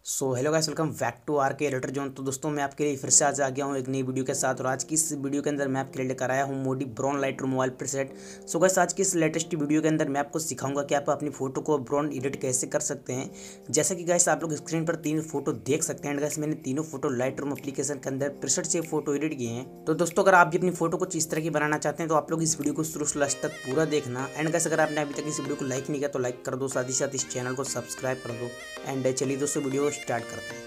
So hello guys, welcome back to R K editor zone. तो दोस्तों मैं आपके लिए फिर से आज आ गया हूँ एक नई वीडियो के साथ। और आज की इस वीडियो के अंदर मैं आपके लिए लेकर आया हूँ मोडी brown Lightroom mobile preset. So guys आज की इस लेटेस्ट वीडियो के अंदर मैं आपको सिखाऊंगा कि आप अपनी फोटो को ब्राउन एडिट कैसे कर सकते हैं। जैसा कि गाइस आप लोग स्क्रीन पर 3 फोटो देख सकते हैं। गाइस मैंने तीनों फोटो लाइटरूम एप्लीकेशन के अंदर प्रीसेट से फोटो एडिट किए हैं। तो दोस्तों अगर आप भी अपनी फोटो कुछ इस तरह की बनाना चाहते हैं तो आप लोग इस वीडियो को शुरू से लास्ट तक पूरा देखना। एंड गाइस अगर आपने अभी तक इस वीडियो को लाइक नहीं किया तो लाइक कर दो, साथ ही साथ इस चैनल को सब्सक्राइब कर दो। एंड चलिए दोस्तों वीडियो को स्टार्ट करते हैं।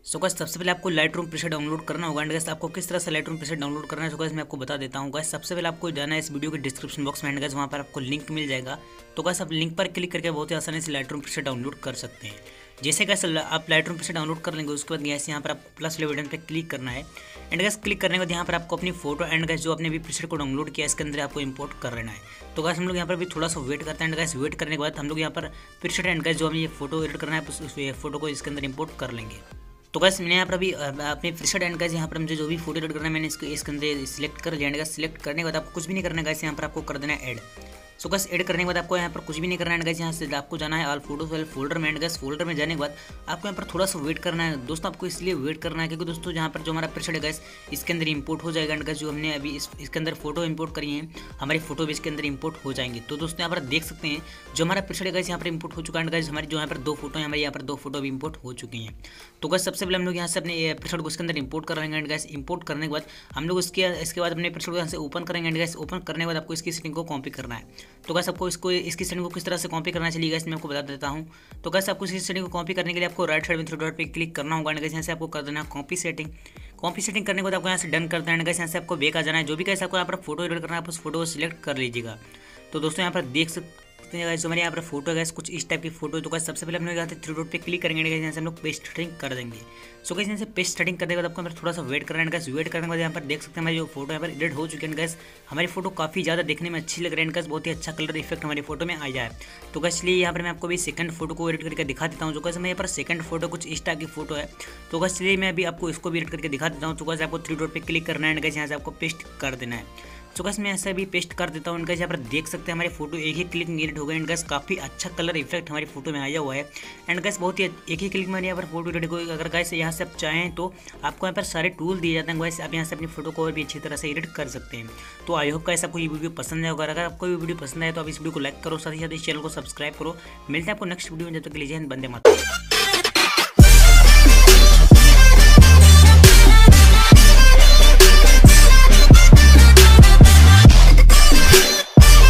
सो गाइस सबसे पहले आपको लाइटरूम प्रीसेट डाउनलोड करना होगा। एंड गाइस आपको किस तरह से लाइटरूम प्रीसेट डाउनलोड करना है सो गाइस मैं आपको बता देता हूँ। गाइस सबसे पहले आपको जाना है इस वीडियो के डिस्क्रिप्शन बॉक्स में। एंड गाइस वहाँ पर आपको लिंक मिल जाएगा। तो गाइस आप लिंक पर क्लिक करके बहुत ही आसानी से लाइटरूम प्रीसेट डाउनलोड कर सकते हैं। जैसे गाइस आप लाइटरूम प्रीसेट डाउनलोड कर लेंगे उसके बाद गाइस यहाँ पर आपको प्लस वाले बटन पर क्लिक करना है। एंड गाइस क्लिक करने के बाद यहाँ पर आपको अपनी फोटो एंड गाइस जो आपने भी प्रीसेट को डाउनलोड किया इसके अंदर आपको इंपोर्ट कर लेना है। तो गाइस हम लोग यहाँ पर भी थोड़ा सा वेट करते हैं। एंड गाइस वेट करने के बाद हम लोग यहाँ पर प्रीसेट एंड गाइस जो हमें ये फोटो एडिट करना है उस फोटो को इसके अंदर इंपोर्ट कर लेंगे। तो गाइस मैंने यहाँ पर अभी अपने प्रीसेट एंड गाइस यहाँ पर मुझे जो भी फोटो एडिट करना है मैंने इसके अंदर सिलेक्ट कर लिया। गाइस सिलेक्ट करने के बाद आपको कुछ भी नहीं करना है। गाइस यहाँ पर आपको कर देना है ऐड। सो गाइस ऐड करने के बाद आपको यहाँ पर कुछ भी नहीं करना है। गाइस यहाँ से आपको जाना है ऑल फोटोज वाले फोल्डर में। एंड गाइस फोल्डर में जाने के बाद आपको यहाँ पर थोड़ा सा वेट करना है। दोस्तों आपको इसलिए वेट करना है क्योंकि दोस्तों यहाँ पर जो हमारा प्रीसेट है गाइस इसके अंदर इंपोर्ट हो जाएगा। एंड गाइस जो हमने अभी इसके अंदर फोटो इंपोर्ट करी है हमारी फोटो भी इसके अंदर इंपोर्ट हो जाएंगे। तो दोस्तों यहाँ पर देख सकते हैं जो हमारा प्रीसेट है गाइस यहाँ पर इंपोर्ट हो चुका है। एंड गाइस हमारी जो यहाँ पर 2 फोटो है हमारे यहाँ पर 2 फोटो भी इंपोर्ट हो चुकी हैं। तो गाइस सबसे पहले हम लोग यहाँ से अपने प्रीसेट को इसके अंदर इंपोर्ट कर लेंगे। एंड गाइस इंपोर्ट करने के बाद हम लोग इसके बाद अपने प्रीसेट को यहाँ से ओपन करेंगे। एंड गाइस ओपन करने के बाद आपको इसकी सेटिंग को कॉपी करना है। तो गाइस आपको इसकी सेटिंग को किस तरह से कॉपी करना चलिए गाइस मैं आपको बता देता हूं। तो गाइस आपको इस सेटिंग को कॉपी करने के लिए आपको राइट साइड में 3 डॉट पे क्लिक करना होगा। एंड गाइस यहाँ से आपको कर देना कॉपी सेटिंग। कॉपी सेटिंग करने के बाद आपको यहाँ से डन कर देना है। गाइस यहाँ से आपको बैक आ जाना है। जो भी गाइस आपको यहाँ पर फोटो एडिट करना है आप उस फोटो को सिलेक्ट कर लीजिएगा। तो दोस्तों यहाँ पर देख सकते हैं गाइस हमारे यहाँ पर फोटो है गाइस कुछ इस टाइप की फोटो। तो गाइस सबसे पहले हम लोग यहाँ से 3 डॉट पे क्लिक करेंगे। यहाँ से हम लोग पेस्ट सेटिंग कर देंगे। सो गाइस यहाँ से पेस्ट सेटिंग करने के बाद आपको थोड़ा सा वेट करना है। गाइस वेट करने के बाद यहाँ पर देख सकते हैं हमारी जो फोटो यहाँ पर एडिट हो चुकी है। गाइस हमारी फोटो काफ़ी ज़्यादा देखने में अच्छी लग रही है। गाइस बहुत ही अच्छा कलर इफेक्ट हमारी फोटो में आया है। तो गाइस इसलिए यहाँ पर मैं आपको भी सेकंड फोटो को एडिट करके दिखा देता हूँ। जो गाइस मैं यहाँ पर सेकंड फोटो कुछ इस टाइप की फोटो है। तो गाइस इसलिए मैं अभी आपको इसको भी एडिट करके दिखा देता हूँ। तो गाइस आपको 3 डॉट पे क्लिक करना है। गाइस यहाँ से आपको पेस्ट कर देना है। तो गाइस मैं ऐसा भी पेस्ट कर देता हूँ। गाइस यहाँ पर देख सकते हैं हमारी फोटो एक ही क्लिक में एडिट हो गई। एंड गाइस काफ़ी अच्छा कलर इफेक्ट हमारी फोटो में आया हुआ है। एंड गाइस बहुत ही एक ही क्लिक में यहाँ पर फोटो एडिट हो गई। अगर गाइस यहाँ से आप चाहें तो आपको यहाँ पर सारे टूल दिए जाते हैं। गाइस आप यहाँ से अपनी फोटो को और भी अच्छी तरह से एडिट कर सकते हैं। तो आई होप गाइस आपको ये वीडियो पसंद आएगा। अगर आपको ये वीडियो पसंद आए तो आप इस वीडियो को लाइक करो, साथ ही साथ इस चैनल को सब्सक्राइब करो। मिलते हैं आपको नेक्स्ट वीडियो में। जब तक के लिए जय हिंद, वंदे मातरम।